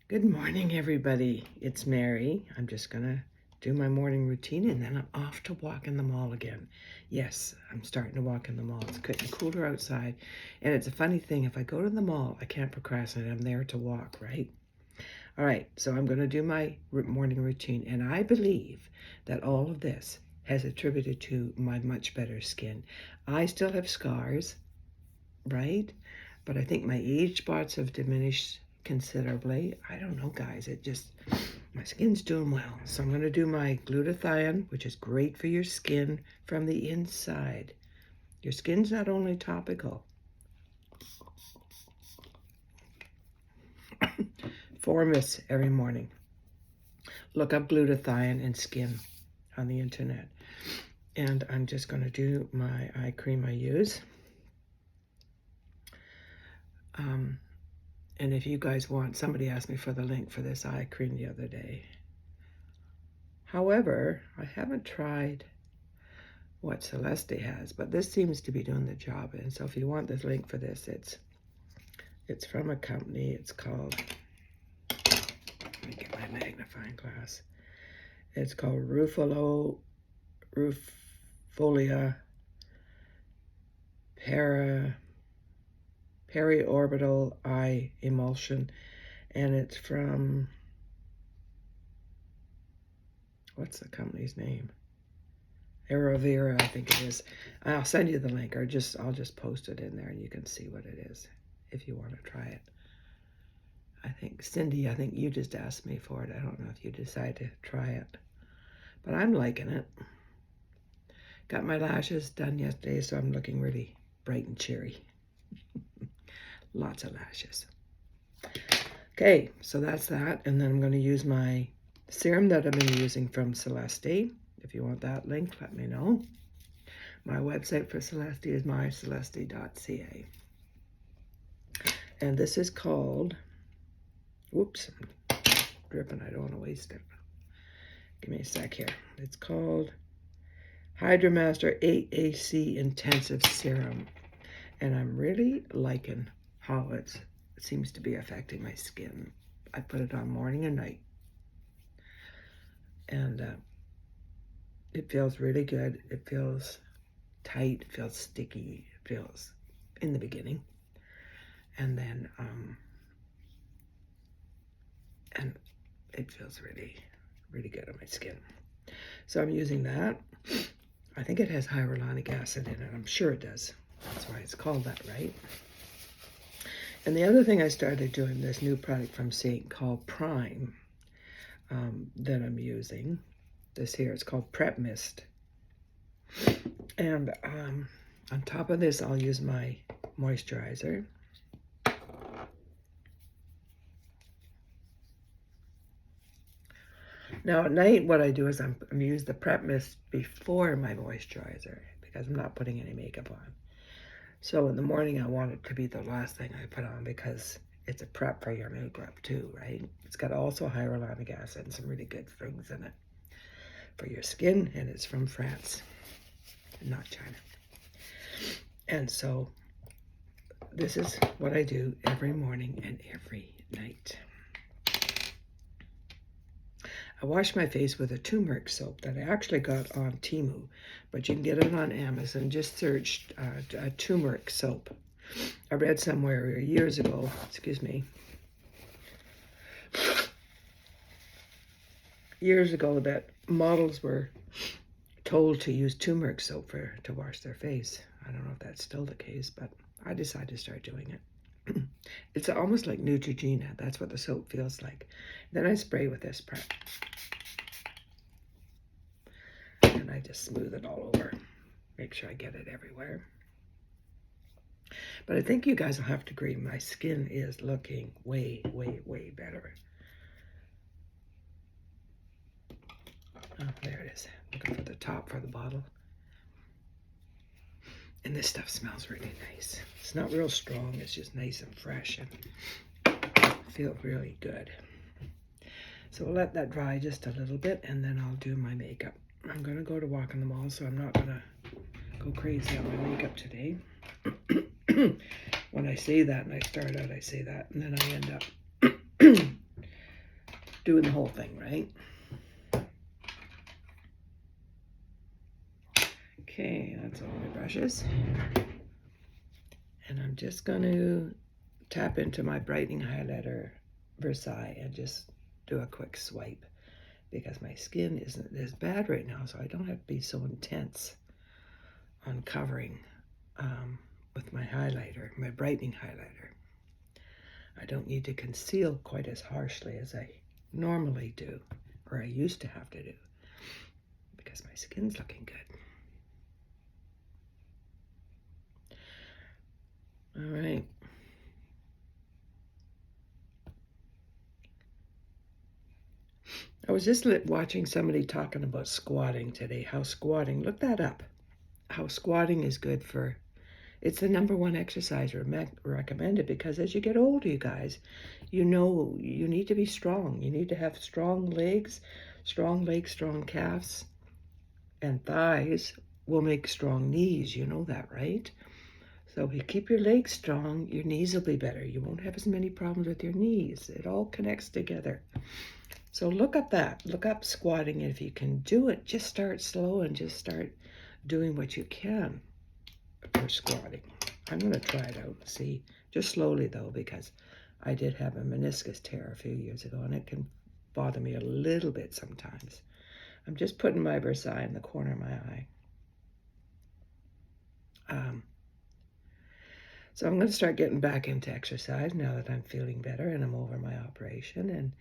Good morning, everybody. It's Mary. I'm just going to do my morning routine and then I'm off to walk in the mall again. Yes, I'm starting to walk in the mall. It's getting cooler outside. And it's a funny thing. If I go to the mall, I can't procrastinate. I'm there to walk, right? All right, so I'm going to do my morning routine. And I believe that all of this has attributed to my much better skin. I still have scars, right? But I think my age spots have diminished considerably. I don't know, guys. My skin's doing well. So I'm going to do my glutathione, which is great for your skin from the inside. Your skin's not only topical. 4 myths every morning. Look up glutathione and skin on the internet. And I'm just going to do my eye cream I use. And if you guys want, somebody asked me for the link for this eye cream the other day. However, I haven't tried what Celeste has, but this seems to be doing the job. And so if you want this link for this, it's from a company. It's called, let me get my magnifying glass. It's called Rufolia Periorbital Eye Emulsion, and it's from, what's the company's name? Aerovera, I think it is. I'll send you the link, or I'll just post it in there, and you can see what it is if you want to try it. I think Cindy, you just asked me for it. I don't know if you decide to try it, but I'm liking it. Got my lashes done yesterday, so I'm looking really bright and cheery. Lots of lashes. Okay, so that's that. And then I'm going to use my serum that I've been using from Celeste. If you want that link, let me know. My website for Celeste is myceleste.ca. And this is called, whoops, I'm dripping. I don't want to waste it. Give me a sec here. It's called Hydromaster 8AC Intensive Serum. And I'm really liking how it seems to be affecting my skin. I put it on morning and night. And it feels really good. It feels tight, it feels sticky, it feels in the beginning. And then, and it feels really, really good on my skin. So I'm using that. I think it has hyaluronic acid in it. I'm sure it does. That's why it's called that, right? And the other thing I started doing, this new product from Saint called Prime that I'm using. This here, it's called Prep Mist. And on top of this, I'll use my moisturizer. Now at night, what I do is I'm use the Prep Mist before my moisturizer because I'm not putting any makeup on. So in the morning, I want it to be the last thing I put on because it's a prep for your makeup too, right? It's got also hyaluronic acid and some really good things in it for your skin, and it's from France, not China. And so this is what I do every morning and every night. I wash my face with a turmeric soap that I actually got on Temu, but you can get it on Amazon. Just search a turmeric soap. I read somewhere years ago, that models were told to use turmeric soap to wash their face. I don't know if that's still the case, but I decided to start doing it. It's almost like Neutrogena. That's what the soap feels like. Then I spray with this prep. And I just smooth it all over. Make sure I get it everywhere. But I think you guys will have to agree, my skin is looking way, way, way better. Oh, there it is. Looking for the top for the bottle. And this stuff smells really nice. It's not real strong. It's just nice and fresh and feels really good. So we'll let that dry just a little bit and then I'll do my makeup. I'm going to go to walk in the mall, so I'm not going to go crazy on my makeup today. When I say that and I start out, I say that, and then I end up doing the whole thing, right? Okay, that's all my brushes. And I'm just going to tap into my brightening highlighter Versailles and just do a quick swipe because my skin isn't as bad right now, so I don't have to be so intense on covering with my highlighter, my brightening highlighter. I don't need to conceal quite as harshly as I normally do, or I used to have to do, because my skin's looking good. All right. I was just watching somebody talking about squatting today, how squatting, look that up, how squatting is good for, it's the number 1 exercise recommended because as you get older, you guys, you know you need to be strong. You need to have strong legs, strong calves, and thighs will make strong knees. You know that, right? So if you keep your legs strong, your knees will be better. You won't have as many problems with your knees. It all connects together. So look up that. Look up squatting. And if you can do it, just start slow and just start doing what you can for squatting. I'm going to try it out and see. Just slowly, though, because I did have a meniscus tear a few years ago, and it can bother me a little bit sometimes. I'm just putting my Versailles in the corner of my eye. So I'm going to start getting back into exercise now that I'm feeling better and I'm over my operation. And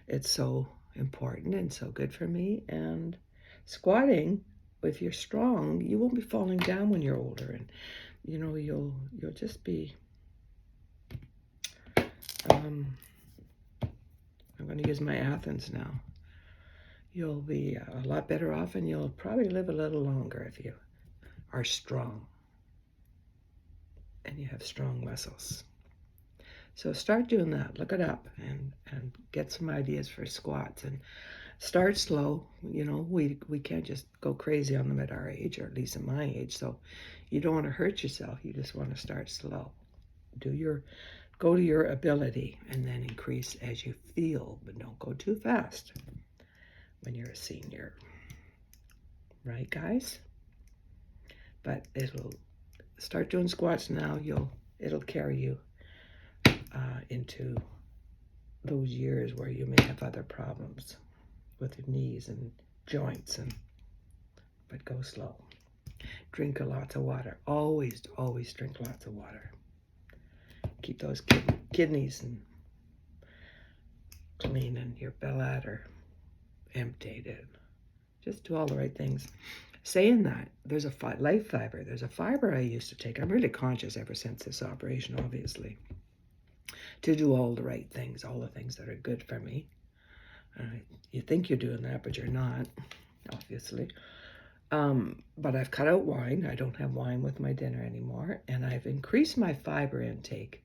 it's so important and so good for me. And squatting, if you're strong, you won't be falling down when you're older. And, you know, you'll just be, I'm going to use my Athens now. You'll be a lot better off and you'll probably live a little longer if you are strong and you have strong muscles. So start doing that. Look it up and get some ideas for squats and start slow. You know, we can't just go crazy on them at our age, or at least at my age. So you don't want to hurt yourself. You just want to start slow. Go to your ability and then increase as you feel, but don't go too fast when you're a senior. Right, guys? But it'll start doing squats now. It'll carry you into those years where you may have other problems with your knees and joints, but go slow. Drink a lot of water. Always drink lots of water. Keep those kidneys and clean and your bladder emptied. And just do all the right things. Saying that, there's a life fiber. There's a fiber I used to take. I'm really conscious ever since this operation, obviously, to do all the right things, all the things that are good for me. You think you're doing that, but you're not, obviously. But I've cut out wine. I don't have wine with my dinner anymore. And I've increased my fiber intake.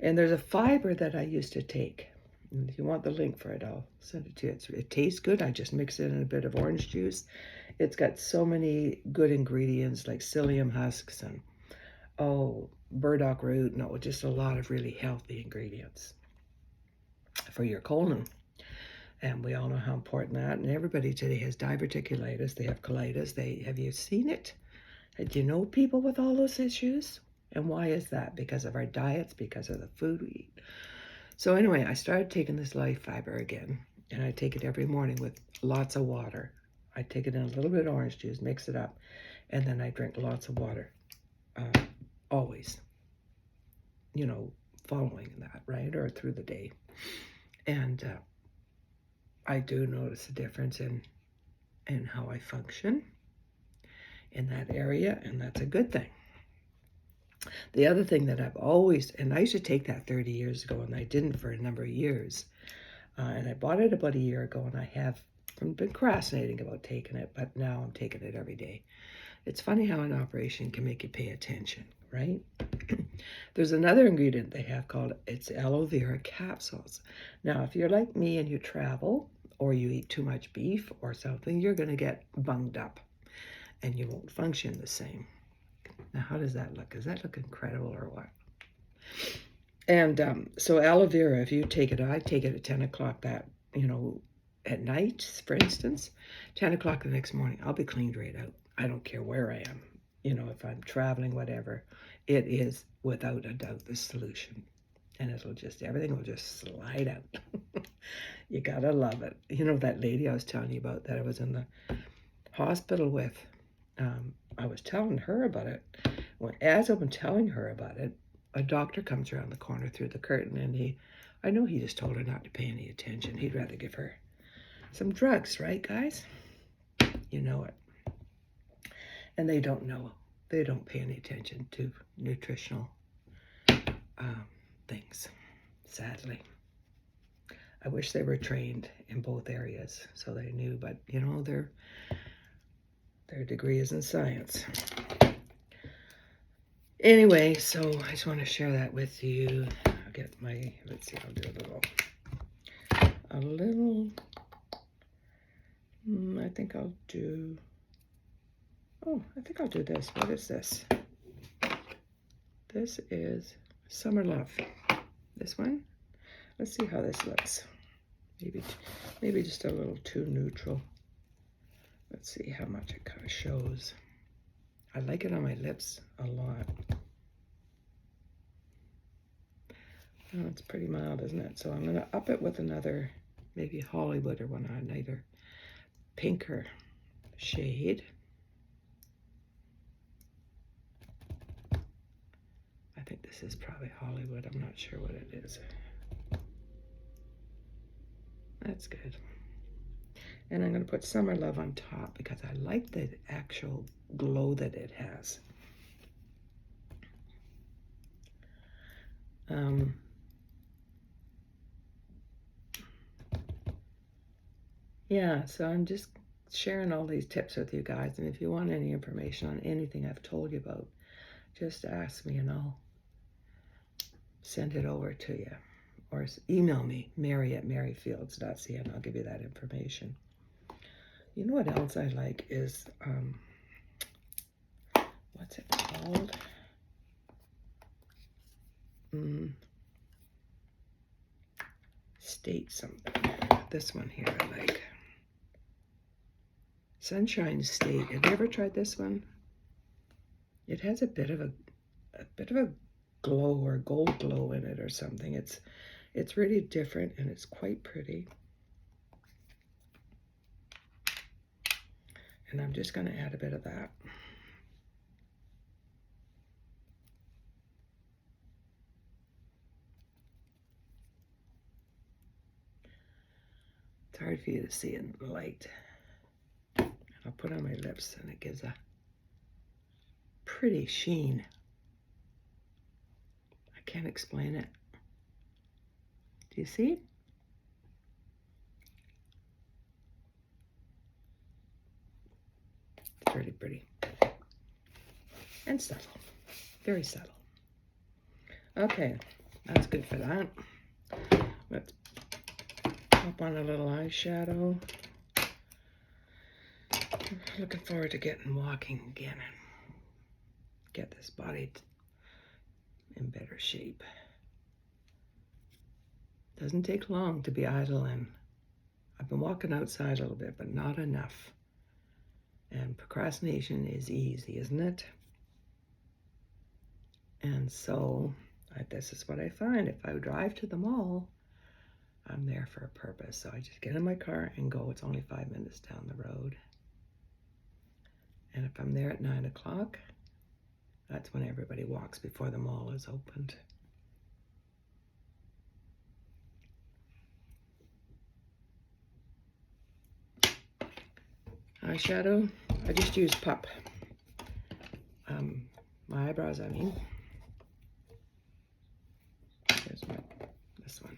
And there's a fiber that I used to take. And if you want the link for it, I'll send it to you. It tastes good. I just mix it in a bit of orange juice. It's got so many good ingredients like psyllium husks and, burdock root. No, just a lot of really healthy ingredients for your colon. And we all know how important that. And everybody today has diverticulitis. They have colitis. Have you seen it? Do you know people with all those issues? And why is that? Because of our diets, because of the food we eat. So anyway, I started taking this life fiber again. And I take it every morning with lots of water. I take it in a little bit of orange juice, mix it up, and then I drink lots of water. Always. You know, following that, right? Or through the day. And I do notice a difference in how I function in that area, and that's a good thing. The other thing that I've always, and I used to take that 30 years ago, and I didn't for a number of years, and I bought it about a year ago, and I have been procrastinating about taking it, but now I'm taking it every day. It's funny how an operation can make you pay attention, right? There's another ingredient they have called, it's aloe vera capsules. Now, if you're like me and you travel, or you eat too much beef or something, you're going to get bunged up and you won't function the same. Now, how does that look? Does that look incredible or what? And so aloe vera, if you take it, I take it at 10 o'clock that you know, at night, for instance, 10 o'clock the next morning, I'll be cleaned right out. I don't care where I am. You know, if I'm traveling, whatever, it is without a doubt the solution. And everything will just slide out. You gotta love it. You know, that lady I was telling you about that I was in the hospital with, I was telling her about it. Well, as I've been telling her about it, a doctor comes around the corner through the curtain, and I know he just told her not to pay any attention. He'd rather give her some drugs, right, guys? You know it. And they don't know. They don't pay any attention to nutritional things, sadly. I wish they were trained in both areas so they knew, but you know, their degree is in science. Anyway, so I just want to share that with you. I'll get my, let's see, I'll do I think I'll do, I think I'll do this. What is this? This is Summer Love. This one. Let's see how this looks. Maybe just a little too neutral. Let's see how much it kind of shows. I like it on my lips a lot. Oh, it's pretty mild, isn't it? So I'm going to up it with another, maybe Hollywood or another pinker shade. I think this is probably Hollywood. I'm not sure what it is. That's good. And I'm going to put Summer Love on top because I like the actual glow that it has. Yeah, so I'm just sharing all these tips with you guys. And if you want any information on anything I've told you about, just ask me and I'll send it over to you. Or email me, mary@maryfields.ca, and I'll give you that information. You know what else I like is, what's it called? State something. This one here I like. Sunshine State. Have you ever tried this one? It has a bit of a glow or gold glow in it or something. It's really different and it's quite pretty. And I'm just going to add a bit of that. It's hard for you to see in the light. I'll put on my lips and it gives a pretty sheen. I can't explain it. Do you see? It's really pretty. And subtle. Very subtle. Okay, that's good for that. Let's pop on a little eyeshadow. Looking forward to getting walking again and get this body in better shape. Doesn't take long to be idle, and I've been walking outside a little bit, but not enough. And procrastination is easy, isn't it? And so this is what I find. If I drive to the mall, I'm there for a purpose. So I just get in my car and go. It's only 5 minutes down the road. And if I'm there at 9 o'clock, that's when everybody walks before the mall is opened. Eyeshadow, I just use Pup. My eyebrows, I mean. Here's this one.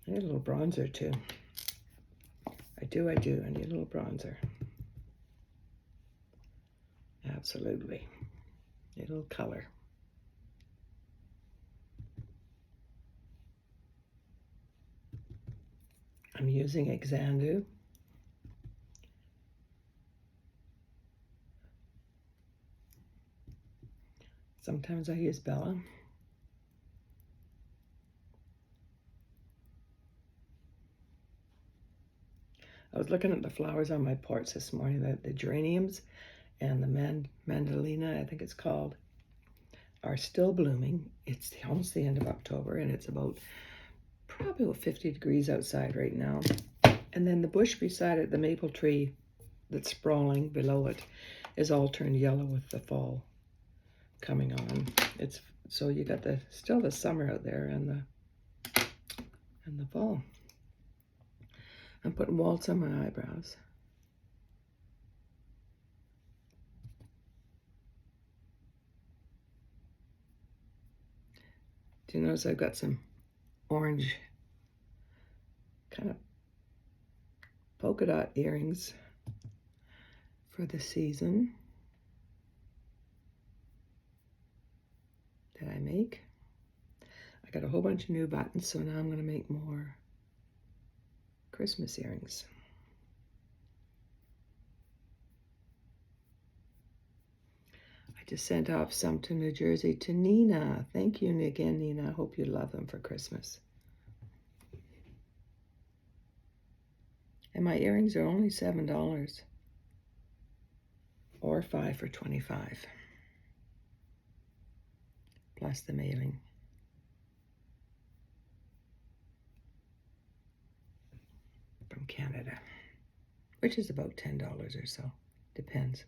I need a little bronzer too. I do. I need a little bronzer. Absolutely. A little color. I'm using Xandu. Sometimes I use Bella. I was looking at the flowers on my porch this morning, the geraniums and the mandolina, I think it's called, are still blooming. It's almost the end of October, and it's about probably 50 degrees outside right now. And then the bush beside it, the maple tree that's sprawling below it, is all turned yellow with the fall coming on. It's so you got still the summer out there and the fall. I'm putting waltz on my eyebrows. Do you notice I've got some orange kind of polka dot earrings for the season that I make? I got a whole bunch of new buttons, so now I'm going to make more Christmas earrings. I just sent off some to New Jersey to Nina. Thank you again, Nina. I hope you love them for Christmas. And my earrings are only $7 or $5 for $25, plus the mailing. From Canada, which is about $10 or so. Depends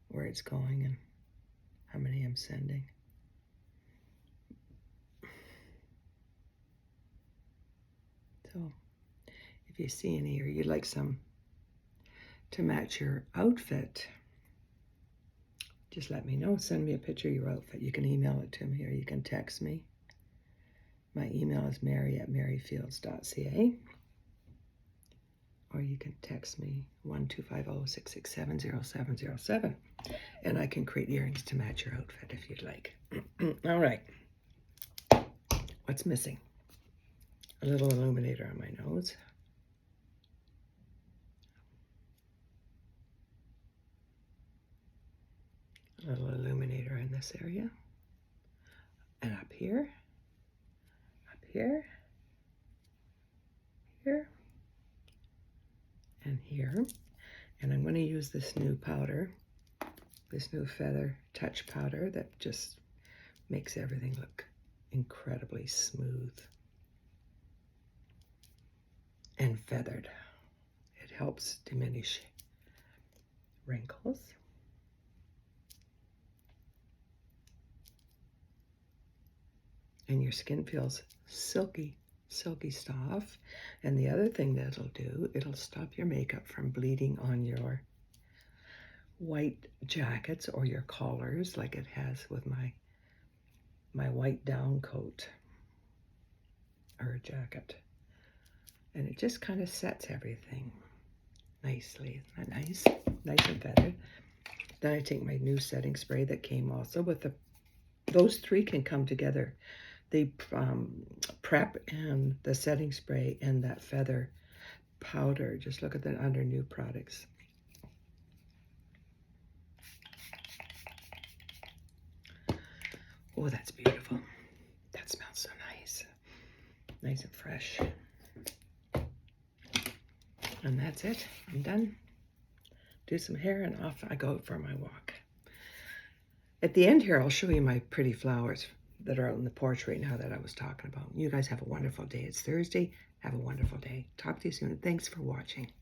where it's going and how many I'm sending. So if you see any or you'd like some to match your outfit, just let me know. Send me a picture of your outfit. You can email it to me or you can text me. My email is mary@maryfields.ca. Or you can text me 1-250-667-0707, and I can create earrings to match your outfit if you'd like. All right. What's missing? A little illuminator on my nose. A little illuminator in this area. And up here. Up here. Here. And here. And I'm going to use this new powder, this new feather touch powder that just makes everything look incredibly smooth and feathered. It helps diminish wrinkles. And your skin feels silky soft. And the other thing that it'll do, it'll stop your makeup from bleeding on your white jackets or your collars like it has with my white down coat or jacket. And it just kind of sets everything nicely. Isn't that nice? Nice and feathered. Then I take my new setting spray that came also with those three can come together. The prep and the setting spray and that feather powder. Just look at that under new products. Oh, that's beautiful. That smells so nice. Nice and fresh. And that's it. I'm done. Do some hair and off I go for my walk. At the end here, I'll show you my pretty flowers that are out on the porch right now that I was talking about. You guys have a wonderful day. It's Thursday. Have a wonderful day. Talk to you soon. Thanks for watching.